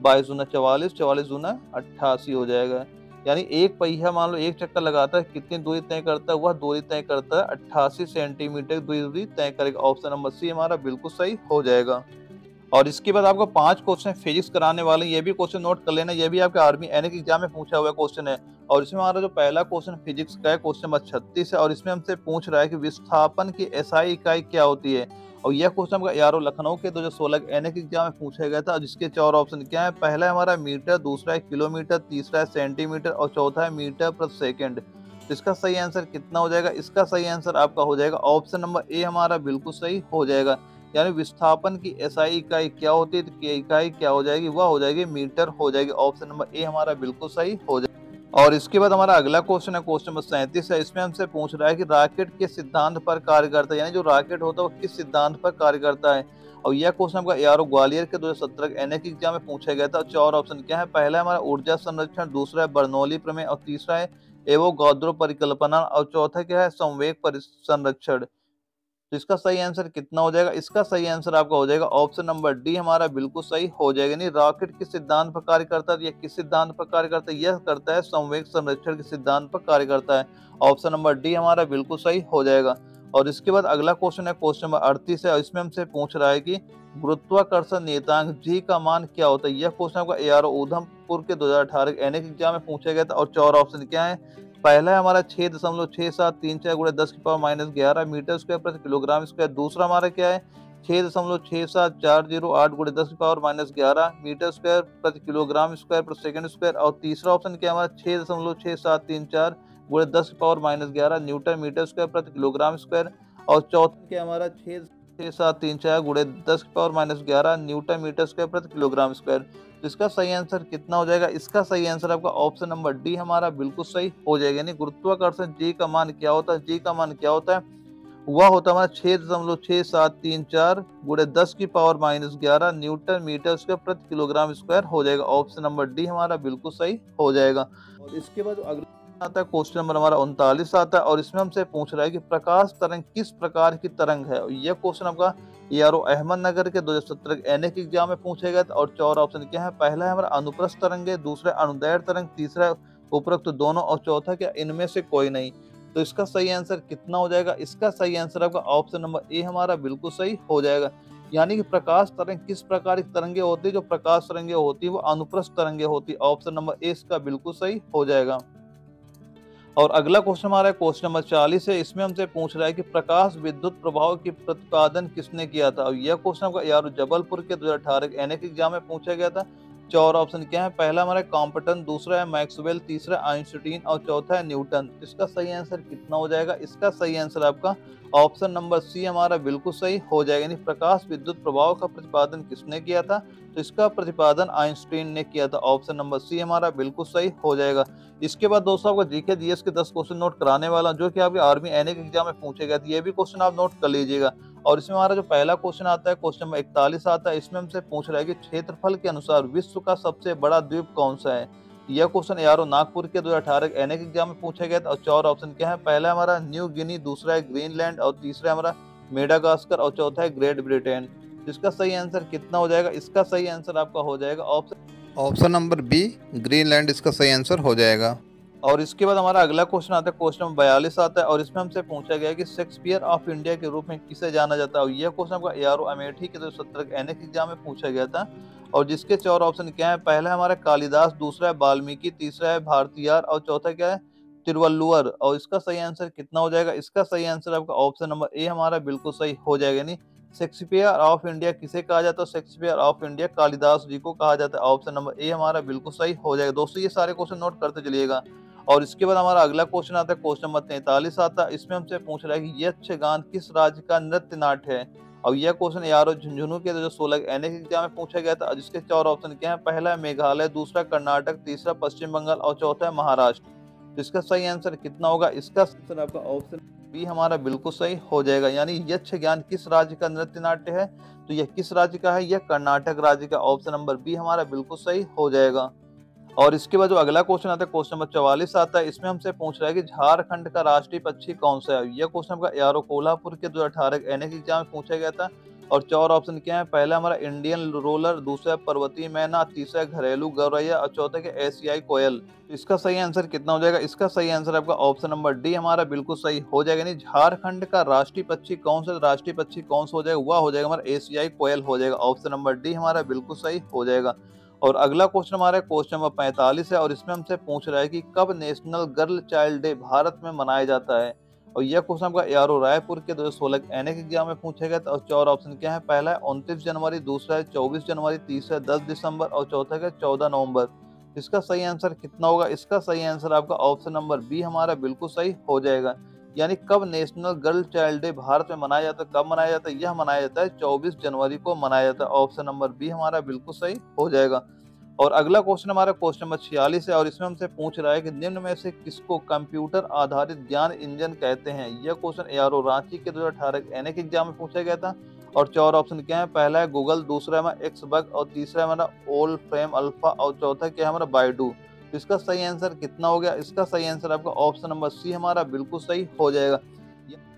22 दूना 44, 44 दूना 88 हो जाएगा। यानी एक पहिया मान लो एक चक्कर लगाता है, कितनी दूरी तय करता है, वह दूरी तय करता है 88 सेंटीमीटर दूरी तय करेगा। ऑप्शन नंबर सी हमारा बिल्कुल सही हो जाएगा। और इसके बाद आपको 5 क्वेश्चन फिजिक्स कराने वाले हैं, ये भी क्वेश्चन नोट कर लेना, ये भी आपके आर्मी एनए के एग्जाम में पूछा हुआ क्वेश्चन है। और इसमें हमारा जो पहला क्वेश्चन फिजिक्स का है, क्वेश्चन नंबर 36 है, और इसमें हमसे पूछ रहा है कि विस्थापन की एसआई इकाई क्या होती है। और यह क्वेश्चन आपका एआरओ लखनऊ के 2016 एनए के एग्जाम में पूछा गया था, जिसके 4 ऑप्शन क्या है, पहला है हमारा मीटर, दूसरा है किलोमीटर, तीसरा है सेंटीमीटर, और चौथा है मीटर प्रति सेकेंड। तो इसका सही आंसर कितना हो जाएगा, इसका सही आंसर आपका हो जाएगा ऑप्शन नंबर ए हमारा बिल्कुल सही हो जाएगा। यानी विस्थापन की एसआई इकाई क्या होती है, तो इकाई क्या हो जाएगी, वह हो जाएगी मीटर हो जाएगी। ऑप्शन नंबर ए हमारा बिल्कुल सही हो जाएगा। और इसके बाद हमारा अगला क्वेश्चन है, क्वेश्चन नंबर 37 है। इसमें हमसे पूछ रहा है कि रॉकेट किस सिद्धांत पर कार्य करता है, यानी जो रॉकेट होता है वो किस सिद्धांत पर कार्य करता है। और यह क्वेश्चन आपका एआरओ ग्वालियर के 2017 एनए के एग्जाम में पूछा गया था। 4 ऑप्शन क्या है, पहला है हमारा ऊर्जा संरक्षण, दूसरा है बर्नौली प्रमेय, और तीसरा है एवोगाद्रो परिकल्पना, और चौथा क्या है संवेग संरक्षण। तो इसका सही आंसर कितना हो जाएगा, इसका सही आंसर आपका हो जाएगा ऑप्शन नंबर डी हमारा बिल्कुल सही हो जाएगा। नहीं, रॉकेट किस सिद्धांत पर कार्य करता है, या किस सिद्धांत पर कार्य करता है, यह करता है संवेग संरक्षण के सिद्धांत पर कार्य करता है। ऑप्शन नंबर डी हमारा बिल्कुल सही हो जाएगा। और इसके बाद अगला क्वेश्चन है, क्वेश्चन नंबर 38 है, और इसमें हमसे पूछ रहा है कि गुरुत्वाकर्षण नियतांक जी का मान क्या होता है। यह क्वेश्चन आपका एआरओ उधमपुर के 2018 एनए के एग्जाम में पूछा गया था। और 4 ऑप्शन क्या है, पहला है हमारा 6.6734 गुणे 10⁻⁻11 मीटर स्क्वायर प्रति किलोग्राम स्क्वायर। दूसरा हमारा क्या है 6.67408 गुणे 10⁻11 मीटर स्क्वायर प्रति किलोग्राम स्क्वायर प्रति सेकंड स्क्वायर। और तीसरा ऑप्शन क्या है हमारा 6.6734 गुणे 10⁻⁻11 न्यूटन मीटर स्क्वायर प्रति किलोग्राम स्क्वायर। और चौथा के हमारा 6,734 गुणे 10⁻⁻11 न्यूटन मीटर स्क्वायर प्रति किलोग्राम स्क्वायर। तो इसका सही आंसर कितना हो जाएगा? इसका सही आंसर आपका ऑप्शन नंबर डी हमारा बिल्कुल सही हो जाएगा। यानी गुरुत्वाकर्षण जी का मान क्या होता है? जी का मान क्या होता है? वह होता है हमारा 6.6734 गुणे 10⁻⁻11 न्यूटन मीटर स्क्वायर प्रति किलोग्राम स्क्वायर हो जाएगा। ऑप्शन नंबर डी हमारा बिल्कुल सही हो जाएगा। और इसके बाद अगला आता है क्वेश्चन नंबर हमारा 39 आता है, और इसमें हमसे पूछ रहा है कि प्रकाश तरंग किस प्रकार की तरंग है। और यह क्वेश्चन आपका यारो अहमदनगर के 2017 के एनए के एग्जाम में पूछा गया था। और 4 ऑप्शन क्या है? पहला है हमारा अनुप्रस्थ तरंग है, दूसरा अनुदैर्ध्य तरंग, तीसरा उपरोक्त दोनों, और चौथा क्या इनमें से कोई नहीं। तो इसका सही आंसर कितना हो जाएगा? इसका सही आंसर आपका ऑप्शन नंबर ए हमारा बिल्कुल सही हो जाएगा। यानी कि प्रकाश तरंग किस प्रकार की तरंगे होती है? जो प्रकाश तरंगे होती है वो अनुप्रस्थ तरंगे होती है। ऑप्शन नंबर ए इसका बिल्कुल सही हो जाएगा। और अगला क्वेश्चन हमारा है क्वेश्चन नंबर 40 है। इसमें हमसे पूछ रहा है कि प्रकाश विद्युत प्रभाव की प्रतिपादन किसने किया था। और यह क्वेश्चन आपका यार जबलपुर के 2018 एनए के एग्जाम में पूछा गया था। 4 ऑप्शन क्या है? पहला हमारा कॉम्पटन, दूसरा है मैक्सवेल, तीसरा आइंस्टीन, और चौथा है न्यूटन। इसका सही आंसर कितना हो जाएगा? इसका सही आंसर आपका ऑप्शन नंबर सी हमारा बिल्कुल सही हो जाएगा। यानी प्रकाश विद्युत प्रभाव का प्रतिपादन किसने किया था? तो इसका प्रतिपादन आइंस्टीन ने किया था। ऑप्शन नंबर सी हमारा बिल्कुल सही हो जाएगा। इसके बाद दोस्तों आपको जीके जीएस के 10 क्वेश्चन नोट कराने वाला, जो कि आपके आर्मी एनए के एग्जाम में पूछे गए थे। ये भी क्वेश्चन आप नोट कर लीजिएगा। और इसमें हमारा जो पहला क्वेश्चन आता है क्वेश्चन नंबर 41 आता है। इसमें हमसे पूछ रहा है कि क्षेत्रफल के अनुसार विश्व का सबसे बड़ा द्वीप कौन सा है। यह क्वेश्चन यारो नागपुर के 2018 एनए के एग्जाम में पूछा गया था। और 4 ऑप्शन क्या है? पहला हमारा न्यू गिनी, दूसरा है ग्रीनलैंड, और तीसरा हमारा मेडागास्कर, और चौथा है ग्रेट ब्रिटेन। इसका सही आंसर कितना हो जाएगा? इसका सही आंसर आपका हो जाएगा ऑप्शन नंबर बी ग्रीनलैंड, इसका सही आंसर हो जाएगा। और इसके बाद हमारा अगला क्वेश्चन आता है क्वेश्चन नंबर 42 आता है। और इसमें हमसे पूछा गया कि शेक्सपियर ऑफ इंडिया के रूप में किसे जाना जाता है। और यह क्वेश्चन आपका यारो अमेठी के 2017 एनए के एग्जाम में पूछा गया था। और जिसके 4 ऑप्शन क्या है? पहला है हमारा कालिदास, दूसरा है वाल्मीकि, तीसरा है भारतीयार, और चौथा क्या है? तिरुवल्लुवर। और इसका सही आंसर कितना हो जाएगा? इसका सही आंसर आपका ऑप्शन नंबर ए हमारा बिल्कुल सही हो जाएगा। यानी शेक्सपियर ऑफ इंडिया किसे कहा जाता है? शेक्सपियर ऑफ इंडिया कालिदास जी को कहा जाता है। ऑप्शन नंबर ए हमारा बिल्कुल सही हो जाएगा। दोस्तों ये सारे क्वेश्चन नोट करते चलिएगा। और इसके बाद हमारा अगला क्वेश्चन आता है क्वेश्चन नंबर 43 आता है। इसमें हमसे पूछ रहा है कि यक्षगान किस राज्य का नृत्य नाट्य है। और यह क्वेश्चन यारो झुंझुनू के जो 16 एनए के एग्जाम में पूछा गया था। जिसके 4 ऑप्शन क्या है? पहला है मेघालय, दूसरा कर्नाटक, तीसरा पश्चिम बंगाल, और चौथा है महाराष्ट्र। तो इसका सही आंसर कितना होगा? इसका आंसर आपका ऑप्शन बी हमारा बिल्कुल सही हो जाएगा। यानी यक्षगान किस राज्य का नृत्य नाट्य है? तो यह किस राज्य का है? यह कर्नाटक राज्य का। ऑप्शन नंबर बी हमारा बिल्कुल सही हो जाएगा। और इसके बाद जो अगला क्वेश्चन आता है क्वेश्चन नंबर 44 आता है। इसमें हमसे पूछ रहा है कि झारखंड का राष्ट्रीय पक्षी कौन सा है। यह क्वेश्चन आपका यारो कोल्हापुर के 2018 एनए के एग्जाम में पूछा गया था। और 4 ऑप्शन क्या है? पहला हमारा इंडियन रोलर, दूसरा पर्वतीय मैना, तीसरा घरेलू गौरैया, और चौथा के एशियाई कोयल। तो इसका सही आंसर कितना हो जाएगा? इसका सही आंसर आपका ऑप्शन नंबर डी हमारा बिल्कुल सही हो जाएगा। यानी झारखंड का राष्ट्रीय पक्षी कौन सा हो जाएगा? वह हो जाएगा हमारा एशियाई कोयल हो जाएगा। ऑप्शन नंबर डी हमारा बिल्कुल सही हो जाएगा। और अगला क्वेश्चन हमारा क्वेश्चन नंबर 45 है। और इसमें हमसे पूछ रहा है कि कब national girl child day Bharat में मनाया जाता है। और यह क्वेश्चन आपका यारो रायपुर के 2016 एनए के एग्जाम में पूछा गया था। और 4 ऑप्शन क्या है? पहला है 29 जनवरी, दूसरा है 24 जनवरी, तीसरा है 10 दिसंबर, और चौथा है 14 नवंबर। इसका सही आंसर कितना होगा? इसका सही आंसर आपका ऑप्शन नंबर बी हमारा बिल्कुल सही हो जाएगा। यानी कब national girl child day Bharat में मनाया जाता है? कब मनाया जाता है? यह मनाया जाता है 24 जनवरी को मनाया जाता है। ऑप्शन नंबर बी हमारा बिल्कुल सही हो जाएगा। और अगला क्वेश्चन हमारा क्वेश्चन नंबर 46 है। और इसमें हमसे पूछ रहा है कि निम्न में से किसको कंप्यूटर आधारित ज्ञान इंजन कहते हैं। यह क्वेश्चन यारो रांची के 2018 एनए के एग्जाम में पूछा गया था। और 4 ऑप्शन क्या है? पहला है गूगल, दूसरा है हमारा एक्सबग, और तीसरा है हमारा ओल फ्रेम अल्फा, और चौथा क्या है? हमारा बाइडू। तो इसका सही आंसर कितना हो गया? इसका सही आंसर आपका ऑप्शन नंबर सी हमारा बिल्कुल सही हो जाएगा।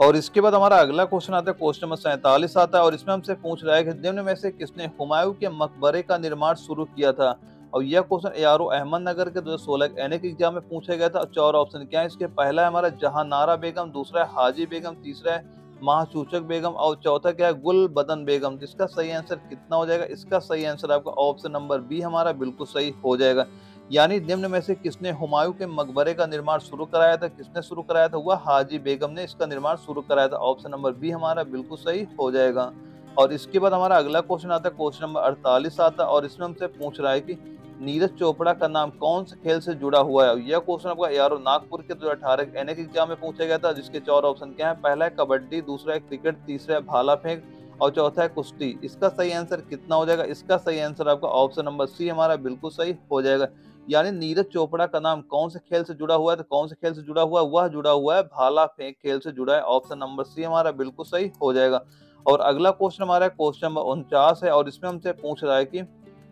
और इसके बाद हमारा अगला क्वेश्चन आता है क्वेश्चन नंबर 47 आता है। और इसमें हमसे पूछ रहा है कि निम्न में से किसने हुमायूं के मकबरे का निर्माण शुरू किया था। और यह क्वेश्चन यारो अहमदनगर के 2016 एनए के एग्जाम में पूछा गया था। और 4 ऑप्शन क्या है इसके? पहला है हमारा जहानारा बेगम, दूसरा है हाजी बेगम, तीसरा है महाचूचक बेगम, और चौथा क्या है? गुल बदन बेगम। तो इसका सही आंसर कितना हो जाएगा? इसका सही आंसर आपका ऑप्शन नंबर बी हमारा बिल्कुल सही हो जाएगा। यानी निम्न में से किसने हुमायूं के मकबरे का निर्माण शुरू कराया था? किसने शुरू कराया था? वह हाजी बेगम ने इसका निर्माण शुरू कराया था। ऑप्शन नंबर बी हमारा बिल्कुल सही हो जाएगा। और इसके बाद हमारा अगला क्वेश्चन आता है क्वेश्चन नंबर 48 आता है। और इसमें हमसे पूछ रहा है कि नीरज चोपड़ा का नाम कौन से खेल से जुड़ा हुआ है? यह क्वेश्चन आपका एआरओ नागपुर के 2018 के एनएक एग्जाम में पूछा गया था, जिसके 4 ऑप्शन क्या है? पहला है कबड्डी, दूसरा है क्रिकेट, तीसरा है भाला फेंक और चौथा है कुश्ती। इसका सही आंसर कितना हो जाएगा? इसका सही आंसर आपका ऑप्शन नंबर सी हमारा बिल्कुल सही हो जाएगा। यानी नीरज चोपड़ा का नाम कौन से खेल से जुड़ा हुआ है? तो कौन से खेल से जुड़ा हुआ है? वह जुड़ा हुआ है भाला फेंक खेल से जुड़ा है। ऑप्शन नंबर सी हमारा बिल्कुल सही हो जाएगा। और अगला क्वेश्चन हमारा क्वेश्चन नंबर 49 है और इसमें हमसे पूछ रहा है कि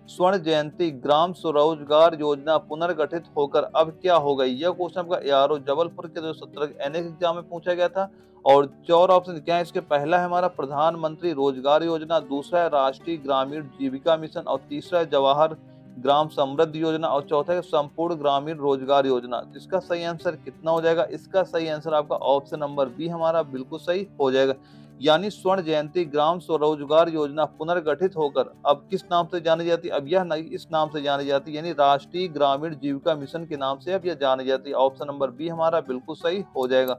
स्वर्ण जयंती ग्राम स्वरोजगार योजना पुनर्गठित होकर अब क्या हो गई? यह क्वेश्चन आपका एआरओ जबलपुर के 2017 एनएक एग्जाम में पूछा गया था। और 4 ऑप्शन क्या है इसके? पहला है हमारा प्रधानमंत्री रोजगार योजना, दूसरा है राष्ट्रीय ग्रामीण जीविका मिशन और तीसरा है जवाहर ग्राम समृद्धि योजना और चौथा है संपूर्ण ग्रामीण रोजगार योजना। इसका सही आंसर कितना हो जाएगा? इसका सही आंसर आपका ऑप्शन नंबर बी हमारा बिल्कुल सही हो जाएगा। यानी स्वर्ण जयंती ग्राम स्वरोजगार योजना पुनर्गठित होकर अब किस नाम से जानी जाती है? अब यह नहीं इस नाम से जानी जाती है, यानी राष्ट्रीय ग्रामीण जीविका मिशन के नाम से अब यह जानी जाती है। ऑप्शन नंबर बी हमारा बिल्कुल सही हो जाएगा।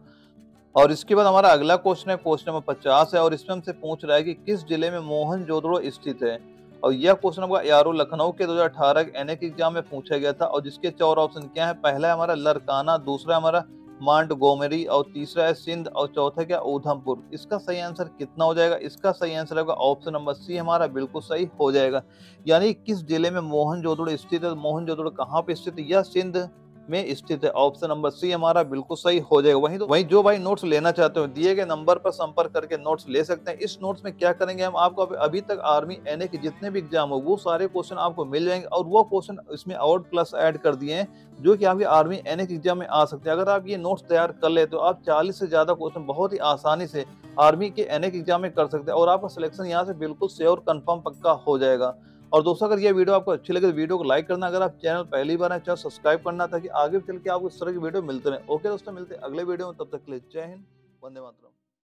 और इसके बाद हमारा अगला क्वेश्चन है क्वेश्चन नंबर 50 है और इसमें हमसे पूछ रहा है कि किस जिले में मोहनजोदड़ो स्थित है? और यह क्वेश्चन आपका एआरओ लखनऊ के 2018 के एनएक एग्जाम में पूछा गया था और जिसके 4 ऑप्शन क्या है? पहला है हमारा लरकाना, दूसरा है हमारा मांडगोमरी और तीसरा है सिंध और चौथा क्या? उधमपुर। इसका सही आंसर कितना हो जाएगा? इसका सही आंसर आपका ऑप्शन नंबर सी हमारा बिल्कुल सही हो जाएगा। यानी किस जिले में मोहनजोदड़ो स्थित है? मोहनजोदड़ो कहाँ पे स्थित है? यह सिंध में स्थित है। ऑप्शन नंबर सी हमारा बिल्कुल सही हो जाएगा। वहीं जो भाई नोट्स लेना चाहते हो दिए गए नंबर पर संपर्क करके नोट्स ले सकते हैं। इस नोट्स में क्या करेंगे हम आपको अभी तक आर्मी एनए के जितने भी एग्जाम हो वो सारे क्वेश्चन आपको मिल जाएंगे और वो क्वेश्चन इसमें और प्लस ऐड कर दिए हैं जो कि आपके आर्मी एनए के एग्जाम में आ सकते हैं। अगर आप ये नोट्स तैयार कर ले तो आप 40 से ज्यादा क्वेश्चन बहुत ही आसानी से आर्मी के एनए के एग्जाम में कर सकते हैं और आपका सिलेक्शन यहाँ से बिल्कुल श्योर कंफर्म पक्का हो जाएगा। और दोस्तों अगर ये वीडियो आपको अच्छी लगे तो वीडियो को लाइक करना, अगर आप चैनल पहली बार है चैनल सब्सक्राइब करना ताकि आगे चल के आपको इस तरह की वीडियो मिलते रहे। ओके दोस्तों, मिलते हैं अगले वीडियो में, तब तक के लिए जय हिंद, वंदे मातरम।